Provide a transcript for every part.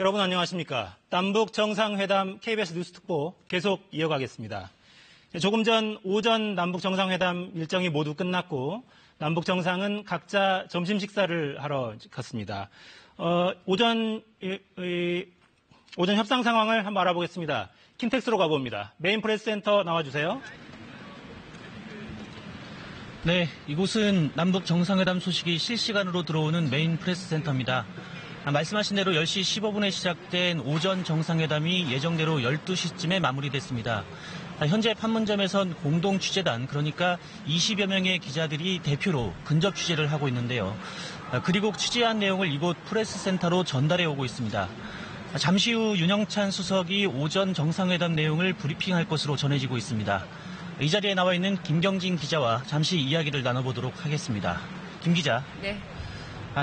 여러분 안녕하십니까. 남북 정상회담 KBS 뉴스특보 계속 이어가겠습니다. 조금 전 오전 남북 정상회담 일정이 모두 끝났고 남북 정상은 각자 점심 식사를 하러 갔습니다. 오전 협상 상황을 한번 알아보겠습니다. 킨텍스로 가봅니다. 메인 프레스 센터 나와주세요. 네, 이곳은 남북 정상회담 소식이 실시간으로 들어오는 메인 프레스 센터입니다. 말씀하신 대로 10시 15분에 시작된 오전 정상회담이 예정대로 12시쯤에 마무리됐습니다. 현재 판문점에선 공동 취재단, 그러니까 20여 명의 기자들이 대표로 근접 취재를 하고 있는데요. 그리고 취재한 내용을 이곳 프레스센터로 전달해 오고 있습니다. 잠시 후 윤영찬 수석이 오전 정상회담 내용을 브리핑할 것으로 전해지고 있습니다. 이 자리에 나와 있는 김경진 기자와 잠시 이야기를 나눠보도록 하겠습니다. 김 기자. 네.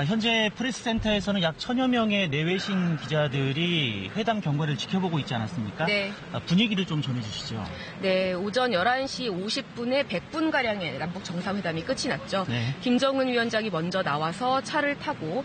현재 프레스센터에서는 약 1000여 명의 내외신 기자들이 회담 경과를 지켜보고 있지 않았습니까? 네. 분위기를 좀 전해주시죠. 네, 오전 11시 50분에 100분가량의 남북 정상회담이 끝이 났죠. 네. 김정은 위원장이 먼저 나와서 차를 타고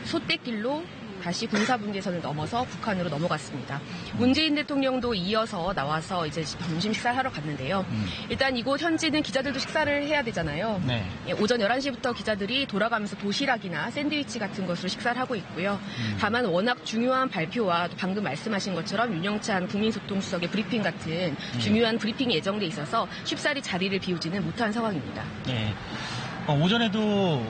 소떼길로 다시 군사분계선을 넘어서 북한으로 넘어갔습니다. 문재인 대통령도 이어서 나와서 이제 점심 식사를 하러 갔는데요. 일단 이곳 현지는 기자들도 식사를 해야 되잖아요. 네. 오전 11시부터 기자들이 돌아가면서 도시락이나 샌드위치 같은 것으로 식사를 하고 있고요. 다만 워낙 중요한 발표와 또 방금 말씀하신 것처럼 윤영찬 국민소통수석의 브리핑 같은 중요한 브리핑이 예정돼 있어서 쉽사리 자리를 비우지는 못한 상황입니다. 네. 오전에도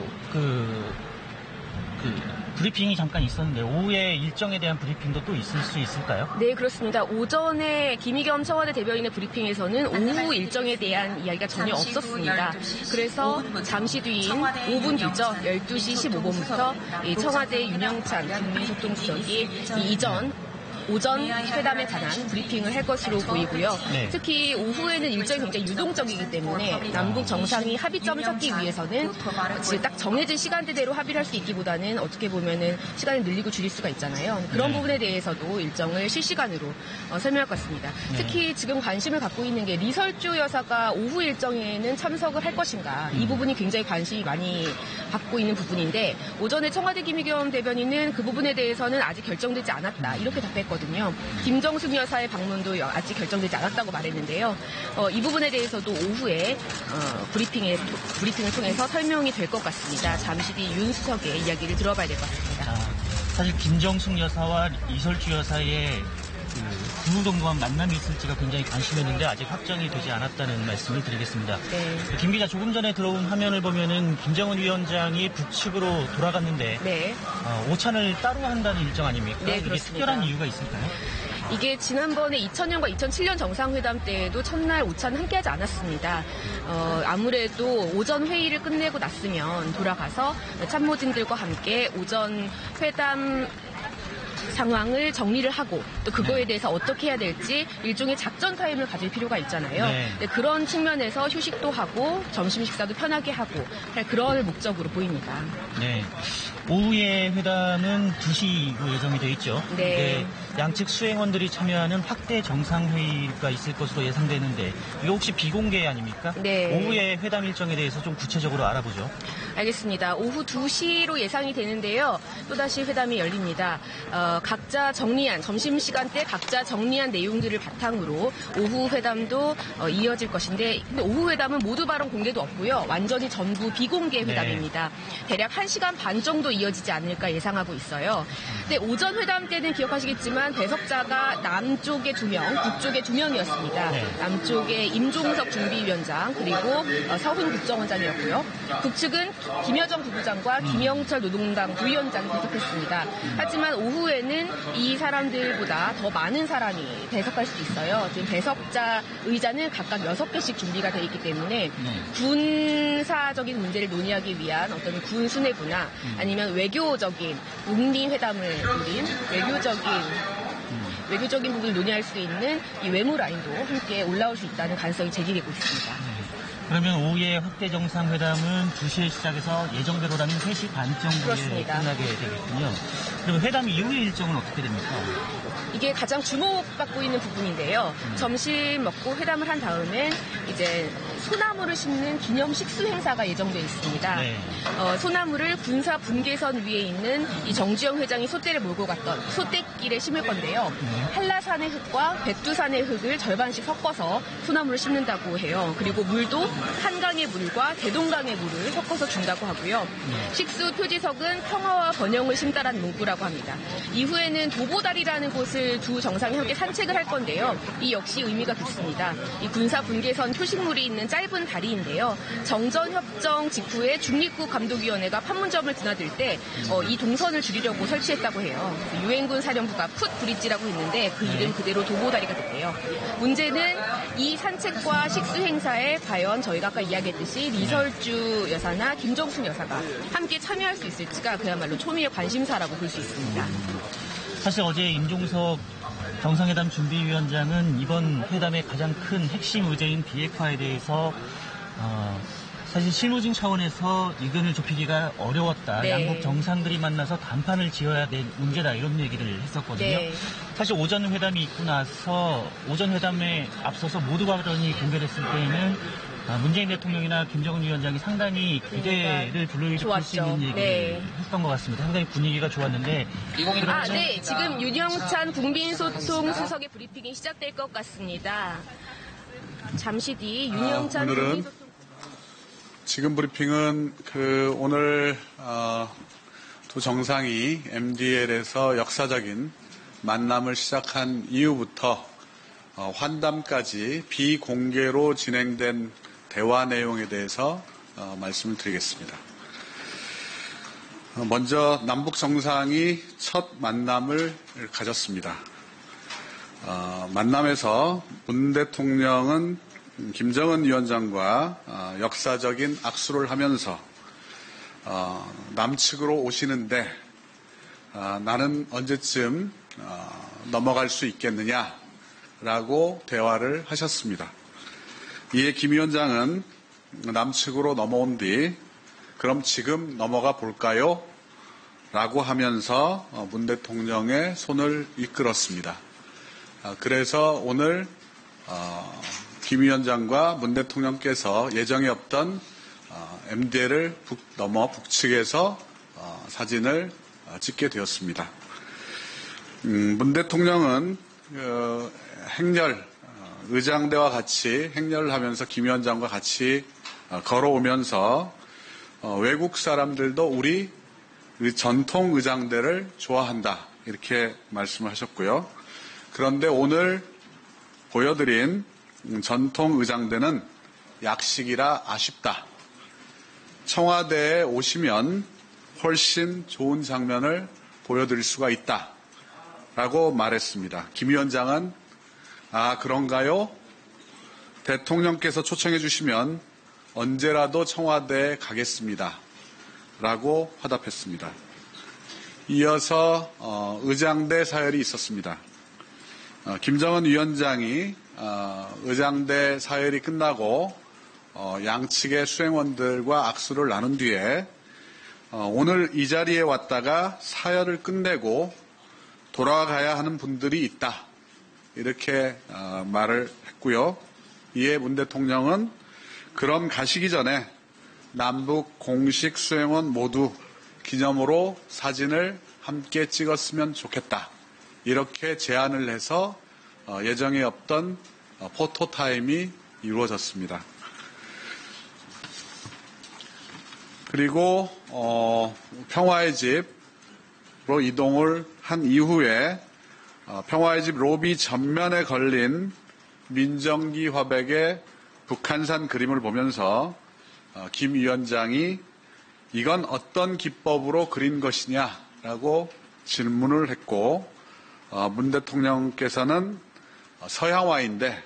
브리핑이 잠깐 있었는데 오후에 일정에 대한 브리핑도 또 있을 수 있을까요? 네, 그렇습니다. 오전에 김의겸 청와대 대변인의 브리핑에서는 오후 일정에 대한 이야기가 전혀 없었습니다. 그래서 잠시 뒤인 5분 뒤죠. 12시 15분부터 청와대 윤영찬 국민소통수석이 오전 회담에 관한 브리핑을 할 것으로 보이고요. 네. 특히 오후에는 일정이 굉장히 유동적이기 때문에 남북 정상이 합의점을 찾기 위해서는 지금 딱 정해진 시간대대로 합의를 할 수 있기보다는 어떻게 보면은 시간을 늘리고 줄일 수가 있잖아요. 그런 부분에 대해서도 일정을 실시간으로 설명할 것 같습니다. 특히 지금 관심을 갖고 있는 게 리설주 여사가 오후 일정에는 참석을 할 것인가. 이 부분이 굉장히 관심이 많이 받고 있는 부분인데 오전에 청와대 김의겸 대변인은 그 부분에 대해서는 아직 결정되지 않았다. 이렇게 답했거든요. 김정숙 여사의 방문도 아직 결정되지 않았다고 말했는데요. 이 부분에 대해서도 오후에 브리핑을 통해서 설명이 될 것 같습니다. 잠시 뒤 윤 수석의 이야기를 들어봐야 될 것 같습니다. 사실 김정숙 여사와 이설주 여사의 그 정도한 만남이 있을지가 굉장히 관심이었는데 아직 확정이 되지 않았다는 말씀을 드리겠습니다. 네. 김 기자, 조금 전에 들어온 화면을 보면은 김정은 위원장이 북측으로 돌아갔는데 네. 오찬을 따로 한다는 일정 아닙니까? 네, 이게 그렇습니다. 특별한 이유가 있을까요? 이게 지난번에 2000년과 2007년 정상회담 때에도 첫날 오찬 함께하지 않았습니다. 아무래도 오전 회의를 끝내고 났으면 돌아가서 참모진들과 함께 오전 회담 상황을 정리를 하고 또 그거에 대해서 어떻게 해야 될지 일종의 작전 타임을 가질 필요가 있잖아요. 네. 그런 측면에서 휴식도 하고 점심 식사도 편하게 하고 그런 목적으로 보입니다. 네. 오후의 회담은 2시로 예정이 돼 있죠. 네. 양측 수행원들이 참여하는 확대 정상회의가 있을 것으로 예상되는데 이거 혹시 비공개 아닙니까? 네. 오후의 회담 일정에 대해서 좀 구체적으로 알아보죠. 알겠습니다. 오후 2시로 예상이 되는데요. 또다시 회담이 열립니다. 각자 정리한 점심시간 때 각자 정리한 내용들을 바탕으로 오후 회담도 이어질 것인데 근데 오후 회담은 모두 발언 공개도 없고요. 완전히 전부 비공개 회담입니다. 대략 1시간 반 정도 이어지지 않을까 예상하고 있어요. 근데 오전 회담 때는 기억하시겠지만 배석자가 남쪽에 2명, 북쪽에 2명이었습니다. 네. 남쪽에 임종석 준비위원장 그리고 서훈 국정원장이었고요. 북측은 김여정 부부장과 김영철 노동당 부위원장이 배석했습니다. 하지만 오후에는 이 사람들보다 더 많은 사람이 배석할 수도 있어요. 지금 배석자 의자는 각각 6개씩 준비가 되어 있기 때문에 군사적인 문제를 논의하기 위한 어떤 군 수뇌부나 아니면 외교적인 북미 회담을 노린 외교적인 부분을 논의할 수 있는 이 외무 라인도 함께 올라올 수 있다는 가능성이 제기되고 있습니다. 그러면 오후에 확대 정상회담은 2시에 시작해서 예정대로라면 3시 반 정도에 그렇습니다. 끝나게 되겠군요. 그럼 회담 이후의 일정은 어떻게 됩니까? 이게 가장 주목받고 있는 부분인데요. 점심 먹고 회담을 한 다음엔 이제 소나무를 심는 기념 식수 행사가 예정돼 있습니다. 네. 소나무를 군사 분계선 위에 있는 이 정주영 회장이 소떼를 몰고 갔던 소떼길에 심을 건데요. 한라산의 흙과 백두산의 흙을 절반씩 섞어서 소나무를 심는다고 해요. 그리고 물도 한강의 물과 대동강의 물을 섞어서 준다고 하고요. 식수 표지석은 평화와 번영을 심다라는 문구라고 합니다. 이후에는 도보다리라는 곳을 두 정상이 함께 산책을 할 건데요. 이 역시 의미가 깊습니다. 이 군사 분계선 표식물이 있는 짧은 다리인데요. 정전협정 직후에 중립국 감독위원회가 판문점을 드나들 때 이 동선을 줄이려고 설치했다고 해요. 유엔군 사령부가 풋 브릿지라고 했는데 그 이름 그대로 도보다리가 됐대요. 문제는 이 산책과 식수 행사에 과연 저희가 아까 이야기했듯이 리설주 여사나 김정숙 여사가 함께 참여할 수 있을지가 그야말로 초미의 관심사라고 볼 수 있습니다. 사실 어제 임종석 정상회담 준비위원장은 이번 회담의 가장 큰 핵심 의제인 비핵화에 대해서 사실 실무진 차원에서 의견을 좁히기가 어려웠다. 네. 양국 정상들이 만나서 단판을 지어야 될 문제다. 이런 얘기를 했었거든요. 네. 사실 오전 회담이 있고 나서 오전 회담에 앞서서 모두 발언이 공개됐을 때에는 문재인 대통령이나 김정은 위원장이 상당히 기대를 불러일으킬 수 있는 얘기를 네. 했던 것 같습니다. 상당히 분위기가 좋았는데. 네. 지금 윤영찬 국민소통 수석의 브리핑이 시작될 것 같습니다. 잠시 뒤 윤영찬 오늘은 국민소통 지금 브리핑은 오늘 두 정상이 MDL에서 역사적인 만남을 시작한 이후부터 환담까지 비공개로 진행된 대화 내용에 대해서 말씀을 드리겠습니다. 먼저 남북 정상이 첫 만남을 가졌습니다. 만남에서 문 대통령은 김정은 위원장과 역사적인 악수를 하면서 남측으로 오시는데 나는 언제쯤 넘어갈 수 있겠느냐라고 대화를 하셨습니다. 이에 김 위원장은 남측으로 넘어온 뒤 그럼 지금 넘어가 볼까요? 라고 하면서 문 대통령의 손을 이끌었습니다. 그래서 오늘 김 위원장과 문 대통령께서 예정에 없던 MDL을 넘어 북측에서 사진을 찍게 되었습니다. 문 대통령은 행렬, 의장대와 같이 행렬을 하면서 김 위원장과 같이 걸어오면서 외국 사람들도 우리 전통 의장대를 좋아한다 이렇게 말씀을 하셨고요. 그런데 오늘 보여드린 전통 의장대는 약식이라 아쉽다. 청와대에 오시면 훨씬 좋은 장면을 보여드릴 수가 있다. 라고 말했습니다. 김 위원장은 그런가요? 대통령께서 초청해 주시면 언제라도 청와대에 가겠습니다. 라고 화답했습니다. 이어서 의장대 사열이 있었습니다. 김정은 위원장이 의장대 사열이 끝나고 양측의 수행원들과 악수를 나눈 뒤에 오늘 이 자리에 왔다가 사열을 끝내고 돌아가야 하는 분들이 있다. 이렇게 말을 했고요. 이에 문 대통령은 그럼 가시기 전에 남북 공식 수행원 모두 기념으로 사진을 함께 찍었으면 좋겠다. 이렇게 제안을 해서 예정에 없던 포토타임이 이루어졌습니다. 그리고 평화의 집으로 이동을 한 이후에 평화의 집 로비 전면에 걸린 민정기 화백의 북한산 그림을 보면서 김 위원장이 이건 어떤 기법으로 그린 것이냐라고 질문을 했고 문 대통령께서는 서양화인데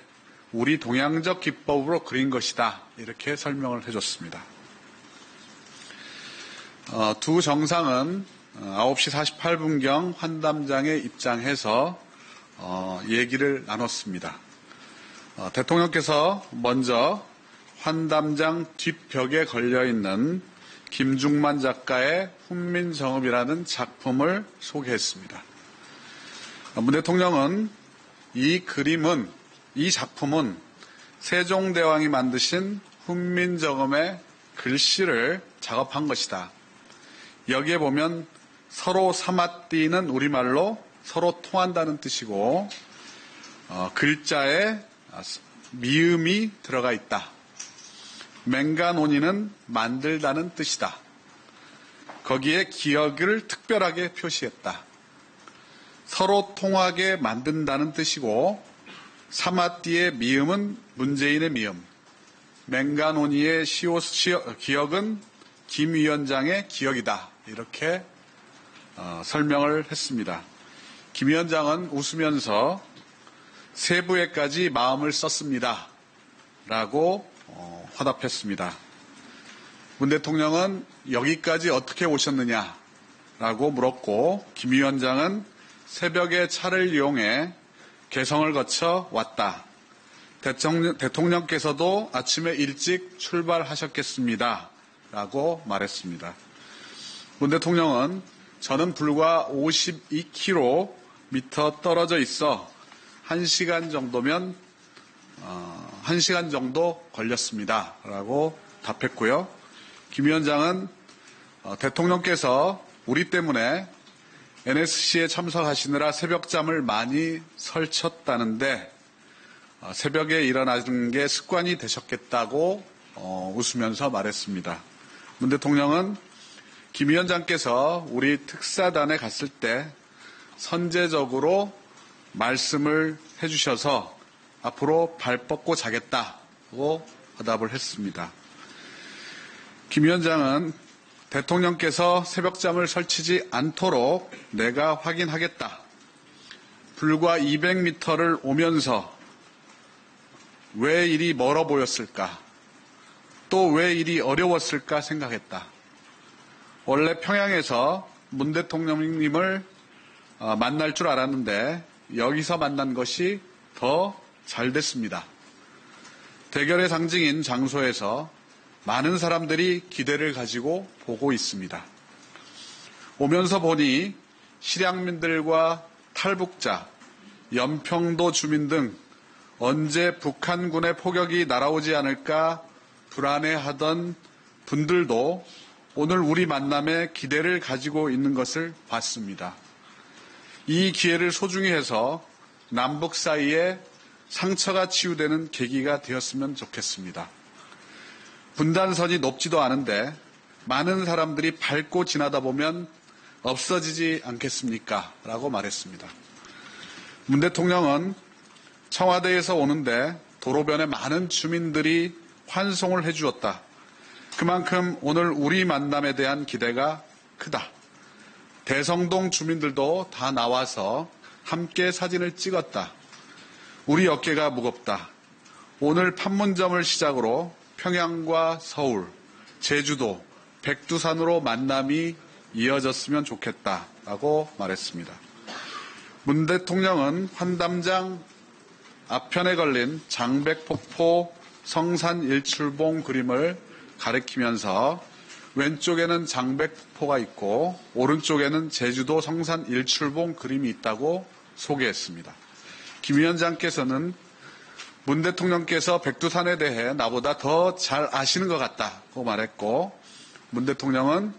우리 동양적 기법으로 그린 것이다 이렇게 설명을 해줬습니다. 두 정상은 9시 48분경 환담장에 입장해서 얘기를 나눴습니다. 대통령께서 먼저 환담장 뒷벽에 걸려있는 김중만 작가의 훈민정음이라는 작품을 소개했습니다. 문 대통령은 이 작품은 세종대왕이 만드신 훈민정음의 글씨를 작업한 것이다. 여기에 보면 서로 사마띠는 우리말로 서로 통한다는 뜻이고 글자에 미음이 들어가 있다. 맹가논이는 만들다는 뜻이다. 거기에 기억을 특별하게 표시했다. 서로 통하게 만든다는 뜻이고 사마띠의 미음은 문재인의 미음, 맹가논이의 기억은 김 위원장의 기억이다. 이렇게 설명을 했습니다. 김 위원장은 웃으면서 세부에까지 마음을 썼습니다. 라고 화답했습니다. 문 대통령은 여기까지 어떻게 오셨느냐? 라고 물었고 김 위원장은 새벽에 차를 이용해 개성을 거쳐 왔다. 대통령께서도 아침에 일찍 출발하셨겠습니다. 라고 말했습니다. 문 대통령은 저는 불과 52km 떨어져 있어 1시간 정도면 1시간 정도 걸렸습니다. 라고 답했고요. 김 위원장은 대통령께서 우리 때문에 NSC에 참석하시느라 새벽잠을 많이 설쳤다는데 새벽에 일어나는 게 습관이 되셨겠다고 웃으면서 말했습니다. 문 대통령은 김 위원장께서 우리 특사단에 갔을 때 선제적으로 말씀을 해주셔서 앞으로 발 뻗고 자겠다고 화답을 했습니다. 김 위원장은 대통령께서 새벽잠을 설치지 않도록 내가 확인하겠다. 불과 200m를 오면서 왜 일이 멀어 보였을까? 또 왜 일이 어려웠을까 생각했다. 원래 평양에서 문 대통령님을 만날 줄 알았는데 여기서 만난 것이 더 잘 됐습니다. 대결의 상징인 장소에서 많은 사람들이 기대를 가지고 보고 있습니다. 오면서 보니 실향민들과 탈북자, 연평도 주민 등 언제 북한군의 포격이 날아오지 않을까 불안해하던 분들도 오늘 우리 만남에 기대를 가지고 있는 것을 봤습니다. 이 기회를 소중히 해서 남북 사이에 상처가 치유되는 계기가 되었으면 좋겠습니다. 분단선이 높지도 않은데 많은 사람들이 밟고 지나다 보면 없어지지 않겠습니까? 라고 말했습니다. 문 대통령은 청와대에서 오는데 도로변에 많은 주민들이 환송을 해주었다. 그만큼 오늘 우리 만남에 대한 기대가 크다. 대성동 주민들도 다 나와서 함께 사진을 찍었다. 우리 어깨가 무겁다. 오늘 판문점을 시작으로 평양과 서울, 제주도, 백두산으로 만남이 이어졌으면 좋겠다라고 말했습니다. 문 대통령은 환담장 앞편에 걸린 장백폭포 성산 일출봉 그림을 가리키면서 왼쪽에는 장백폭포가 있고 오른쪽에는 제주도 성산 일출봉 그림이 있다고 소개했습니다. 김 위원장께서는 문 대통령께서 백두산에 대해 나보다 더 잘 아시는 것 같다고 말했고 문 대통령은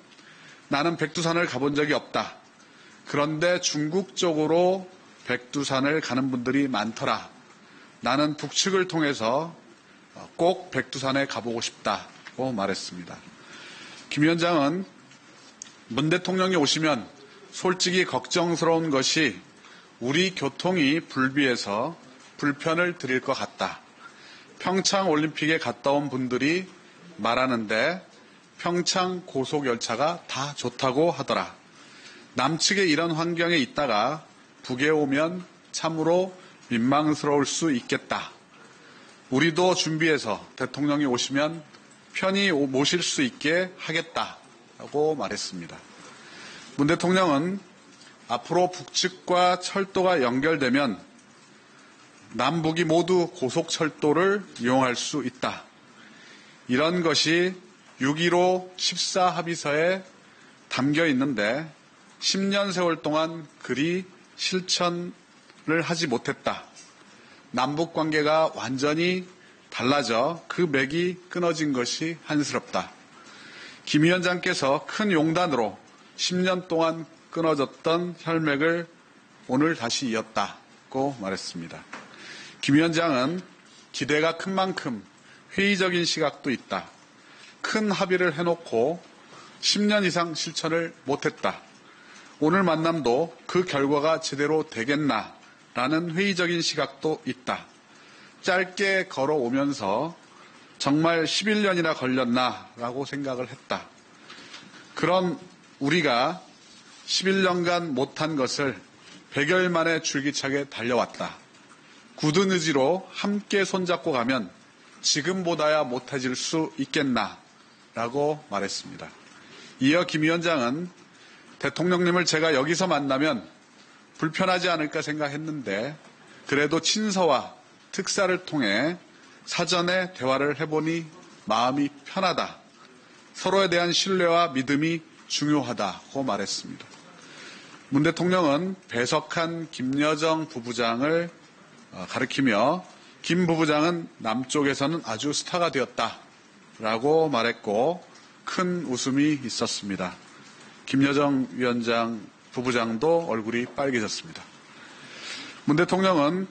나는 백두산을 가본 적이 없다. 그런데 중국 쪽으로 백두산을 가는 분들이 많더라. 나는 북측을 통해서 꼭 백두산에 가보고 싶다고 말했습니다. 김 위원장은 문 대통령이 오시면 솔직히 걱정스러운 것이 우리 교통이 불비해서 불편을 드릴 것 같다. 평창 올림픽에 갔다 온 분들이 말하는데 평창 고속열차가 다 좋다고 하더라. 남측에 이런 환경에 있다가 북에 오면 참으로 민망스러울 수 있겠다. 우리도 준비해서 대통령이 오시면 편히 모실 수 있게 하겠다라고 말했습니다. 문 대통령은 앞으로 북측과 철도가 연결되면 남북이 모두 고속철도를 이용할 수 있다. 이런 것이 6.15 14합의서에 담겨 있는데 10년 세월 동안 그리 실천을 하지 못했다. 남북 관계가 완전히 달라져 그 맥이 끊어진 것이 한스럽다. 김 위원장께서 큰 용단으로 10년 동안 끊어졌던 혈맥을 오늘 다시 이었다고 말했습니다. 김 위원장은 기대가 큰 만큼 회의적인 시각도 있다. 큰 합의를 해놓고 10년 이상 실천을 못했다. 오늘 만남도 그 결과가 제대로 되겠나라는 회의적인 시각도 있다. 짧게 걸어오면서 정말 11년이나 걸렸나라고 생각을 했다. 그런 우리가 11년간 못한 것을 100여일 만에 줄기차게 달려왔다. 굳은 의지로 함께 손잡고 가면 지금보다야 못해질 수 있겠나라고 말했습니다. 이어 김 위원장은 대통령님을 제가 여기서 만나면 불편하지 않을까 생각했는데 그래도 친서와 특사를 통해 사전에 대화를 해보니 마음이 편하다. 서로에 대한 신뢰와 믿음이 중요하다고 말했습니다. 문 대통령은 배석한 김여정 부부장을 가리키며 김 부부장은 남쪽에서는 아주 스타가 되었다라고 말했고 큰 웃음이 있었습니다. 김여정 위원장 부부장도 얼굴이 빨개졌습니다. 문 대통령은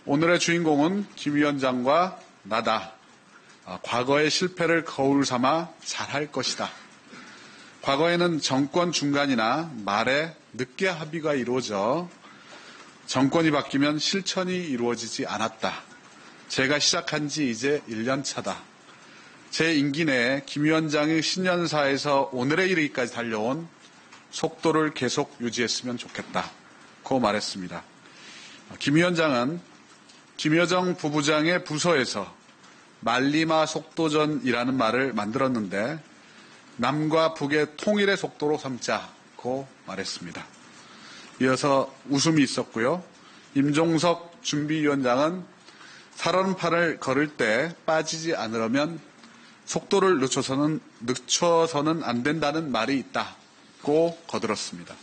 오늘의 주인공은 김 위원장과 나다. 과거의 실패를 거울 삼아 잘할 것이다. 과거에는 정권 중간이나 말에 늦게 합의가 이루어져 정권이 바뀌면 실천이 이루어지지 않았다. 제가 시작한 지 이제 1년 차다. 제 임기 내에 김 위원장의 신년사에서 오늘에 이르기까지 달려온 속도를 계속 유지했으면 좋겠다고 말했습니다. 김 위원장은 김여정 부부장의 부서에서 말리마 속도전이라는 말을 만들었는데 남과 북의 통일의 속도로 삼자고 말했습니다. 이어서 웃음이 있었고요. 임종석 준비위원장은 살얼음판을 걸을 때 빠지지 않으려면 속도를 늦춰서는 안 된다는 말이 있다고 거들었습니다.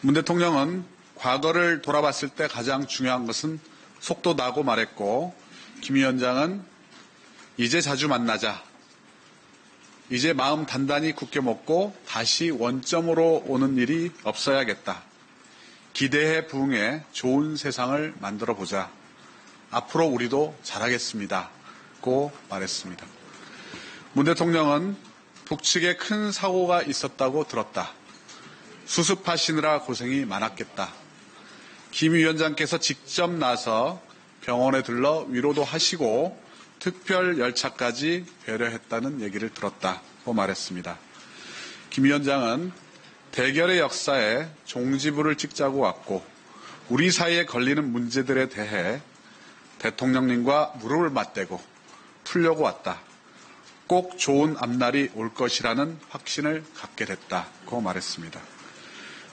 문 대통령은 과거를 돌아봤을 때 가장 중요한 것은 속도다고 말했고 김 위원장은 이제 자주 만나자. 이제 마음 단단히 굳게 먹고 다시 원점으로 오는 일이 없어야겠다. 기대에 부응해 좋은 세상을 만들어 보자. 앞으로 우리도 잘하겠습니다. 고 말했습니다. 문 대통령은 북측에 큰 사고가 있었다고 들었다. 수습하시느라 고생이 많았겠다. 김 위원장께서 직접 나서 병원에 들러 위로도 하시고 특별 열차까지 배려했다는 얘기를 들었다고 말했습니다. 김 위원장은 대결의 역사에 종지부를 찍자고 왔고 우리 사이에 걸리는 문제들에 대해 대통령님과 무릎을 맞대고 풀려고 왔다. 꼭 좋은 앞날이 올 것이라는 확신을 갖게 됐다고 말했습니다.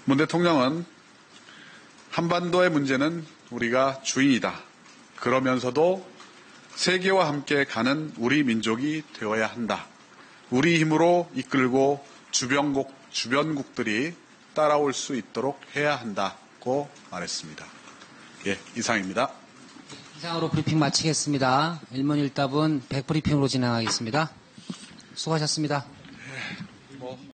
문 대통령은 한반도의 문제는 우리가 주인이다. 그러면서도 세계와 함께 가는 우리 민족이 되어야 한다. 우리 힘으로 이끌고 주변국들이 따라올 수 있도록 해야 한다고 말했습니다. 예, 이상입니다. 이상으로 브리핑 마치겠습니다. 일문일답은 100브리핑으로 진행하겠습니다. 수고하셨습니다.